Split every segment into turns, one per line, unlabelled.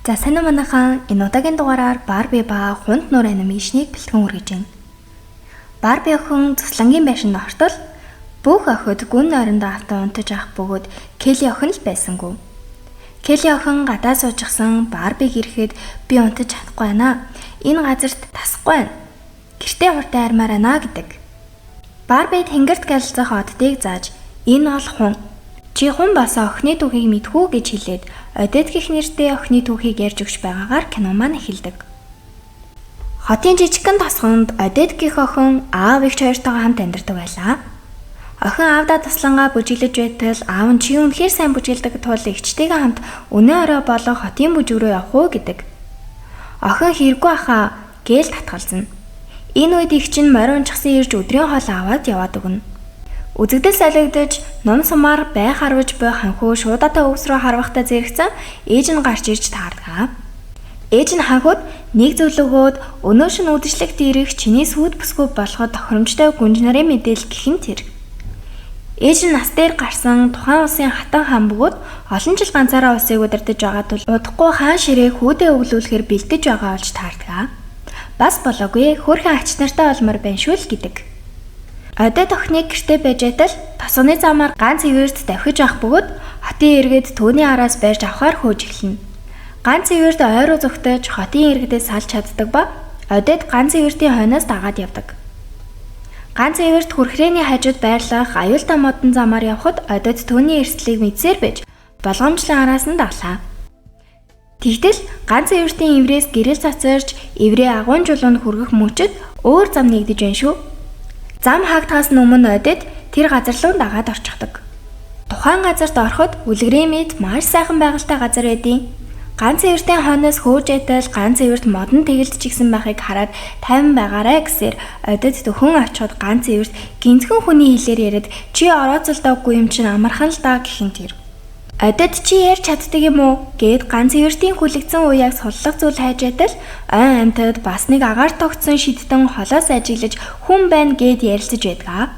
За сайн уу манайхан, энэ удаагийн дугаараар Барби ба Хунт нуур анимашныг бэлтгэн хүргэж байна. Барби охин цуслангийн байшинд ортол бүх охид гүн нойрондоо автаа унтаж авах бөгөөд Келли охин л байсангүй. Келли охин гадаа суужчихсан Барбиг ирэхэд би унтаж чадахгүй байна. Энэ газарт тасахгүй байна. Гэртээ хурдан армаар байна гэдэг. Барби тэнгэрт галзах оддыг зааж энэ бол хун. Чи хүн басаа охины түүхийг мэдхүү гэж хэлээд одод гэх нэртэй охины түүхийг ярьж өгч байгаагаар кино маань эхэлдэг. Хотын жижигхэн тосгонд одод гэх охин аав эгч хоёртойгоо хамт амьдардаг байлаа. Охин аавдаа туслангаа бүжиглэж байтал аав нь чи үнэхээр сайн бүжиглдэг тул эгчтэйгээ хамт өнөө орой болоо хотын бүж рүү явах уу гэдэг. Охин хэрэггүй ахаа гээл татгалзана. Энэ үед эгч нь морь унчихсан ирж өдрийн хоол аваад яваад өгнө. Үзэгдэл солигдож, ном сумаар бай харваж буй ханхуу шуудатай өвс рүү харвахтаа зэрэгцэн ээж нь гарч ирж таардаг. Ээж нь ханхууд нэг зүйл өгөөд өнөө шин үдшилэгт ирэх чиний сүйд бүсгүй болоход тохиромжтой гүнж нарын мэдээлэл гэх нь тэр. Ээж нь нас дээр гарсан тухайн улсын хатан хаан бөгөөд олон жил ганцаараа усыг удирдах байгаа тул удахгүй хаан ширээг хүүдээ өглүүлэхээр бэлдэж байгаа болж таардаг. Бас болоогүй хөөрхөн ач нартай олмор байна шүү л гэдэг. Одод охиныг гэртээ байж байтал тосгоны замаар ганц ивэрт давхиж авах бөгөөд хотын иргэд түүний араас барьж авахаар хөөж эхэлнэ. Ганц ивэрт ойроо зүгтэж хотын иргэдээс салж чаддаг ба одод ганц ивэртийн хойноос дагаад явдаг. Ганц ивэрт хүрхрээний хажууд байрлах аюултай модон замаар явхад одод түүний эрсдлийг мэдсээр байж болгоомжлын араас нь даглаа. Тэгтэл ганц ивэртийн иврээс гэрэл цацарч иврээ агуун жулуунд хүргэх мөчөд өөр зам нэгдэж байна шүү. Зам хаагдахаас өмнө одод тэр газар руу дагаад орчихдог. Тухайн газарт ороход үлгэрийн мэд маш сайхан байгальтай газар байдیں۔ Ганц ивэртийн хойноос хөөж байтал ганц ивэрт модон тэгэлдэж гисэн байхыг хараад тайван байгаарай гэсээр одод төхөн очиход ганц ивэрт гинцхэн хүний хэлээр яриад чи орооцолдоогүй юм чин амархан л даа гэхин тэр. Одод чи ярьж чаддаг юм уу гэд ганц ивэртийн хүлэгцэн уяаг суллах зүйл хайж байтал ой амьтад бас нэг агаар тогтсон шидтэн холоос ажиглаж хүн байна гэд ярилцаж байдаг.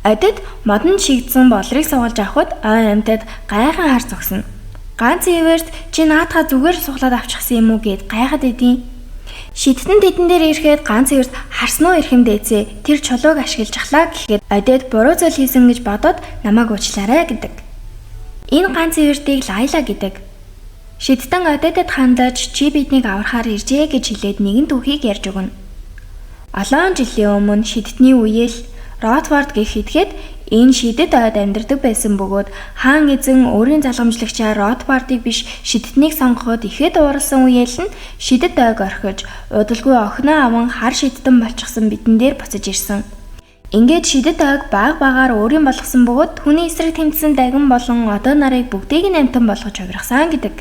Одод модон шигдсэн болрыг суулж авахд ой амьтад гайхан хар зогсно. Ганц ивэрт чи наатаха зүгээр суглаад авчихсан юм уу гэд гайхад идэв. Шидтэн тэдэн дээр ирэхэд ганц ивэрт харсноо ирэхэм дээцээ тэр чулууг ашиглаж ахлаа гэхэд одод буруу зүйл хийсэн гэж бодоод намайг уучлаарай гэдэг. Энэ ганц ивэртийг Лайла гэдэг. Шидтэн ододод хандаж чи биднийг аврахаар иржээ гэж хэлээд нэгэн түүхийг ярьж өгнө. Олон жилийн өмнө шидтний үеэл Ротвард гэх итгэхэд энэ шидэд ойд амьдардаг байсан бөгөөд хаан эзэн өөрийн залгамжлагчаар Ротвардыг биш шидтнийг сонгоход ихэд ууралсан үеэл нь шидэд ойг орхиж удалгүй охиноо аван хар шидтэн болчихсон бидэн дээр буцаж ирсэн. Ингээд шидэд ойг баг-багаар өөрийн болгосон бөгөөд түүний эсрэг тэмцсэн дагин болон одоо нарыг бүгдийг нь амтан болгож хувиргасан гэдэг.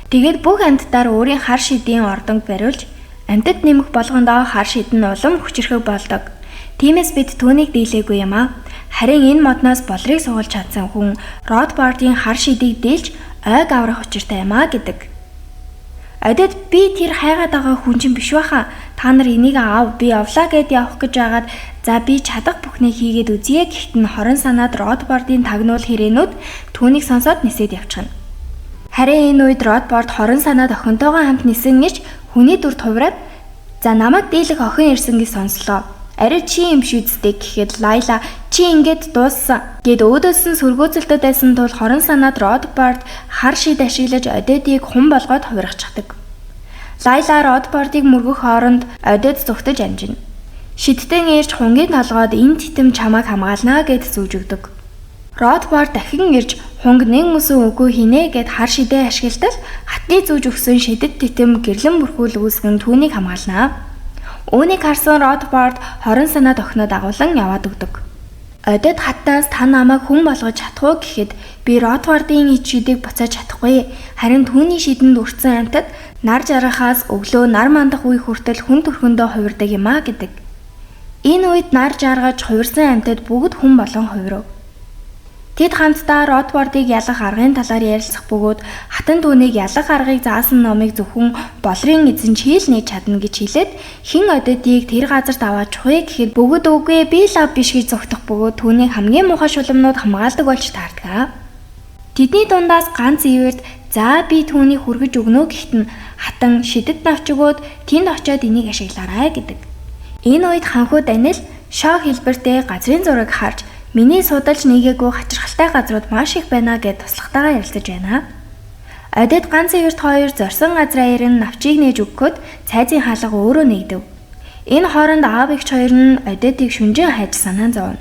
Тэгээд бүх амьтдаар өөрийн хар шидийн ордонг бариулж амьтад нэмэх болгондоо хар шид нь улам хүчрэхэг болдог. Тиймээс бид түүнийг дийлээгүй юм аа. Харин энэ модноос болрыг суулж чадсан хүн Ротбардын хар шидийг дийлж ойг аврах учиртай юм аа гэдэг. Одод би тэр хайгаад байгаа хүн чинь биш баха. Та нар энийг аав би авлаа гэд явах гэж байгаад за би чадах бүхнийг хийгээд үзье гэхэд нь хорон санаад Ротбардын тагнуул хэрээнүүд түүнийг сонсоод нисээд явчихна. Харин энэ үед Ротбард хорон санаад охинтойгоо хамт нисэн гэж хүний дүрд хувраад за намайг дийлэх охин ирсэн гэж сонслоо. Арай чи юм шүдтэй гэхэд Лайла чи ингээд дууссан гэд өөдөөс нь сөргөөцөлтөд байсан тул хорон санаад Ротбард хар шид ашиглаж ододыг хүн болгоод хувиргачихдаг. Лайла Ротбардыг мөргөх хооронд одод зүгтэж амжина. Шидтэн ирж хунгийн толгойд энэ титэм чамайг хамгаалнаа гэд зүүж өгдөг. Ротбард дахин ирж хунг нэг мөсөн үгүй хийнэ гэд хар шидээ ашигладал хатны зүүж өгсөн шидэд титэм гэрлэн бүрхүүл үүсгэн түүнийг хамгаалнаа. Үүнийг харсан Ротбард хорон санаад охиноо дагуулan яваад өгдөг. Одод хатнаас та намайг хүн болгож чадах уу гэхэд би Ротбардын ичүүдийг буцааж чадахгүй. Харин түүний шидэнд өртсөн амьтад нар жаргахаас өглөө нар мандах үе хүртэл хүн төрхөндөө хувирдаг юм а гэдэг. Энэ үед нар жаргаж хувирсан амьтад бүгд хүн болон хувирав. Тэд хамтдаа Ротбардыг ялах аргын талаар ярилцах бөгөөд хатан түүнийг ялах аргыг заасан номыг зөвхөн болрын эзэн чийл нээж чадна гэж хэлээд хэн ододыг тэр газарт аваач хуй гэхэд бүгд үгүй би лав биш гэж зүгтэх бөгөөд түүнийг хамгийн муухай шулмнууд хамгаалдаг болж таардаг. Тэдний дундаас ганц ивэрт "За би түүнийг хүргэж өгнө" гэхэд нь хатан шидэд навч өгөөд тэнд очиод энийг ашиглаарай гэдэг. Энэ үед ханхуу Даниэл шоо хэлбэртэй газрын зураг харж "Миний судалж нийгээгүй хачирхалтай газрууд маш их байна" гэд туслахтайгаа ярилцаж байна. Одод ганц эрт хоёр зорсон газраа ирэн навчийг нээж өгөхөд цайзын хаалга өөрөө нэгдэв. Энэ хооронд аав эгч хоёр нь Ододыг шүнжин хайж санаан зовно.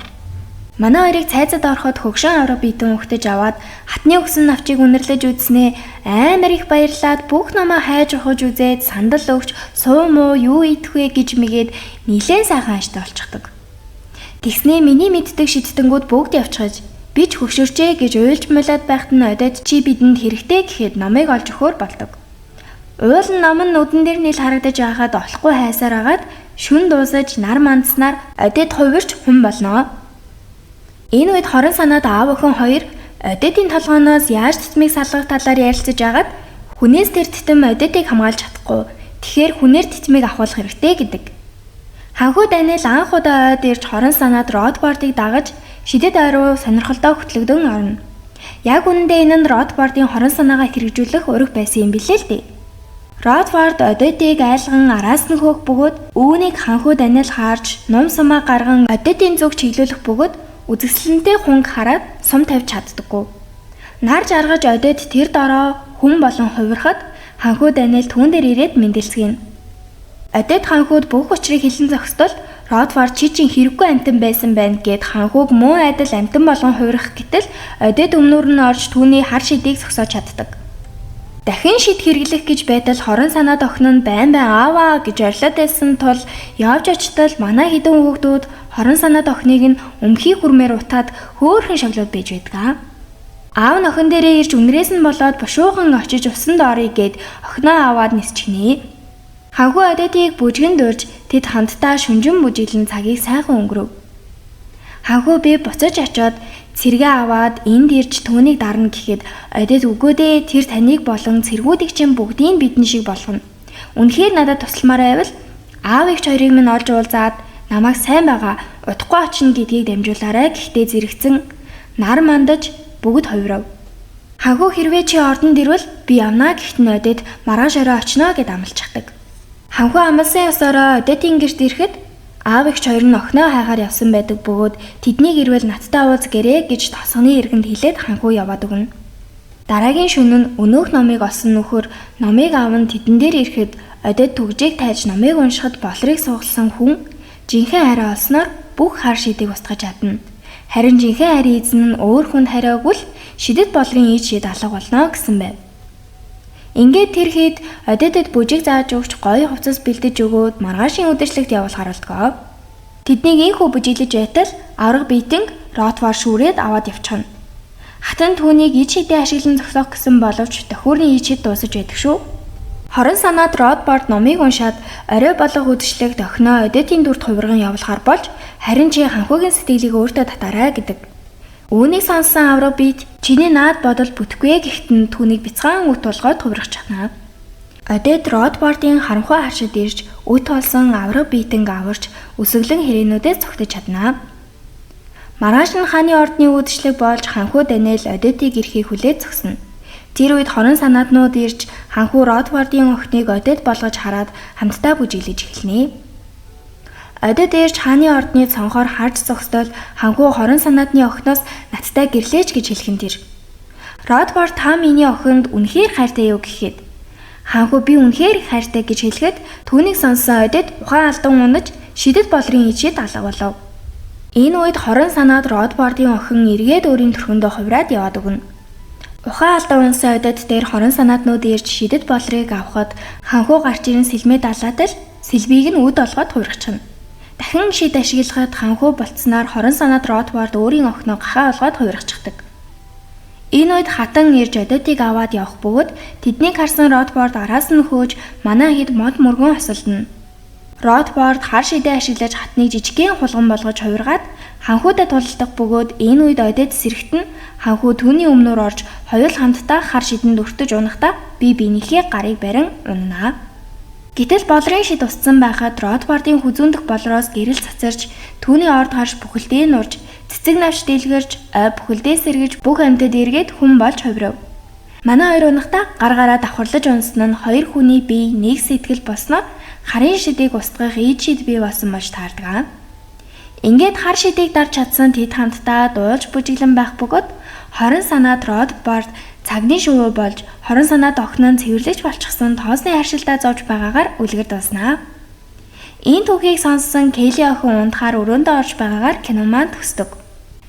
Манай хоёрыг цайзад ороход хөгшин авраг битэн өгтөж аваад хатны өгсөн навчийг үнэрлэж үзснээ амар их баярлаад бүх намаа хайж ухаж үзээд сандал өгч суу муу юу идэх вэ гэж мэгээд нилээн сайхан аштай болчихдог. Тэгснээ миний мэддэг шидтэнгүүд бүгд явчихаж би ч хөгшөрчээ гэж уйлж мулаад байхад нь Одод чи бидэнд хэрэгтэй гэхэд номыг олж өгөхөөр болдог. Уул нь ном нь нүдэн дээр нийл харагдаж байхад олохгүй хайсаар агаад шүн дуусаж нар мандснаар Одод хувирч хүн болно. Энэ үед хорон санаад аав охин хоёр Ододын толгооноос яаж цэцмийг салгах талаар ярилцаж агаад хүнээс тэр тэтэм Ододыг хамгаалж чадахгүй. Тэгэхээр хүнээр цэцмийг авахулах хэрэгтэй гэдэг. Ханхуу Даниэл анх удаа ойд ирж хорон санаад Ротбардыг дагаж шидэд ойруу сонирхолтой хөтлөгдөн орно. Яг үнэндээ энэ нь Ротбардын хорон санаагаа хэрэгжүүлэх өрөг байсан юм билээ л дээ. Ротбард Ододыг айлган араас нь хөөх бөгөөд үүнийг ханхуу Даниэл харж ном сумаа гарган Ододын зүг чиглүүлэх бөгөөд үзэсгэлэнтэй хунг хараад сум тавьж чаддаггүй. Нар жаргаж Одод тэр дороо хүн болон хувирахад ханхуу Даниэл түүн дээр ирээд мэндэлцгийн. Одод ханхууд бүх учрыг хэлэн зохистол Ротбард чи чинь хэрэггүй амтан байсан байна гэд ханхууг муу айдал амтан болгон хувирах гэтэл Одод өмнөр нь орж түүний хар шидийг зогсоож чаддаг. Дахин шид хэрэглэх гэж байтал хорон санаад охин нь байн ааваа гэж орлоод байсан тул явж очтол манай хідэн хүүхдүүд хорон санаад охиныг нь өмхий хүрмээр утаад хөөхөн шоглоод байж байдаг. Аав нь охин дээрээ ирж үнрээс нь болоод бушуухан очиж усанд орё гэд охиноо аваад нисчихнэ. Ханхуу Ододыг бүжгэн дурж тэд хамтдаа шүнжин бүжиглэн цагийг сайхан өнгөрөв. Ханхуу би буцаж очиод цэргээ аваад энд ирж түүнийг дарна гэхэд Одод үгүй дээ тэр таныг болон цэргүүдийг чинь бүгдийг бидэн шиг болгоно. Үнэхээр надад тусламаар байвал аав эгч хоёрыг минь олж уулзаад намайг сайн байгаа удахгүй очно гэдгийг дамжуулаарай гэхдээ зэрэгцэн нар мандаж бүгд хувирав. Ханхуу хэрвээ чи ордонд ирвэл би явна гэхэд нь Одод маргааш орой очно гэд амлчихдаг. Ханхуу амлсан ёсороо Ододын гэрт ирэхэд аав эгч хоёр нь охиноо хайхаар явсан байдаг бөгөөд тэднийг ирвэл надтай уулз гэрээ гэж тосгоны эргэнд хэлээд ханхуу яваад өгнө. Дараагийн шөнө нь өнөөх номыг олсон нөхөр номыг аван тэдэн дээр ирэхэд Одод түгжийг тайж номыг уншихад болрыг суугалсан хүн жинхэнэ хараа олсноор бүх хар шидийг устгаж чадна. Харин жинхэнэ харийн эзэн нь өөр хүнд хариагвал шидэд болрын ид шид алга болно гэсэн байв. Ингээд тэр хэд Ододод бүжиг зааж өгч гоё хувцас бэлдэж өгөөд маргаашийн удирдлагт явуулахар болтгоо. Тэднийг ийхүү бүжиглэж байтал авраг битэн Ротбард шүүрээд аваад явчихна. Хатан түүнийг ид шидээ ашиглан зогсоох гэсэн боловч төхөөрийн ид шид дуусаж байдаг шүү. Хорон санаад Ротбард номыг уншаад орой болох үдшилтэд охиноо Ододын дүрд хувирган явуулахар болж харин чи ханхуугийн сэтгэлийг өөртөө татаарай гэдэг. Үүнийг сонссон авраг бит чиний наад бодол бүтэхгүй гэхэд нь түүнийг бяцхан үт толгойд хувирах чадна. Одод Ротбардын харанхуй харшид ирж үт толсон авраг битэнг аварч өсөглөн хэрээнүүдээс цогтож чадна. Маргааш нь хааны ордны үдшилэг болж ханхуу Даниэл Ододыг ирэхийг хүлээж зогсно. Тэр үед хорон санаатнууд ирж ханхуу Ротбардын охиныг Одод болгож хараад хамтдаа бүжиглэж эхэлнэ. Одод ирж хааны ордны цонхоор харж зогсдол ханхуу хорон санаатны охиноос надтай гэрлээч гэж хэлхэн тэр. Ротбард та миний охинд үнэхээр хайртай юу гэхэд ханхуу би үнэхээр хайртай гэж хэлэхэд түүнийг сонссон Одод ухаан алдан унаж шидэд болрын ичид алга болов. Энэ үед хорон санаад Ротбардын охин эргээд өөрийн төрхөндөө хувраад яваад өгнө. Ухаан алдан унсан Одод дээр хорон санаатнууд ирж шидэд болрыг авахад ханхуу гарч ирэн сэлмээ далаад л сэлбийг нь үд олгоод хувирчихна. Дахин шид ашиглахад ханхуу болцсноор хорон санаад Ротбард өөрийн охиноо гахаа олгоод хувирчихдаг. Энэ үед хатан ирж Ододыг аваад явах бөгөөд тэднийг харсан Ротбард араас нь хөөж манай хэд мод мөргөн осолдно. Ротбард хар шидээ ашиглаж хатныг жижигхэн хулган болгож хувиргаад ханхуудад тулалдах бөгөөд энэ үед Одод сэрэгтэн ханхуу түүний өмнөр орж хоёул хамтдаа хар шидэнд өртөж унахдаа би биенийхээ гарыг барин унана. Гэтэл болрын шид устсан байхад Ротбардын хүзүүндэх болроос гэрэл цацарч түүний орд харж бүхэлдээ нурж цэцэг навч дэлгэрж ой бүхэлдээ сэргэж бүх амьтад эргээд хүн болж хувирав. Манай хоёр унахта гаргаараа давхарлаж унсан нь хоёр хүний бие нэг сэтгэл босноо харын шидийг устгах ид шид бий болсон болж таардаг. Ингээд хар шидийг дарж чадсан тэд хамтдаа дуулж бүжиглэн байх бөгөөд хорон санаад Родборд цагны шувуу болж хорон санаад охин нь цэвэрлэж болчихсон тоосны харшилдаа зовж байгаагаар үлгэр дууснаа. Энэ түүхийг сонссон Келли охин унтахаар өрөөндөө орж байгаагаар кино маань төгсдөг.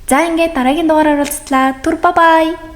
За ингээд дараагийн дугаараар уулзтлаа. Түр бай бай.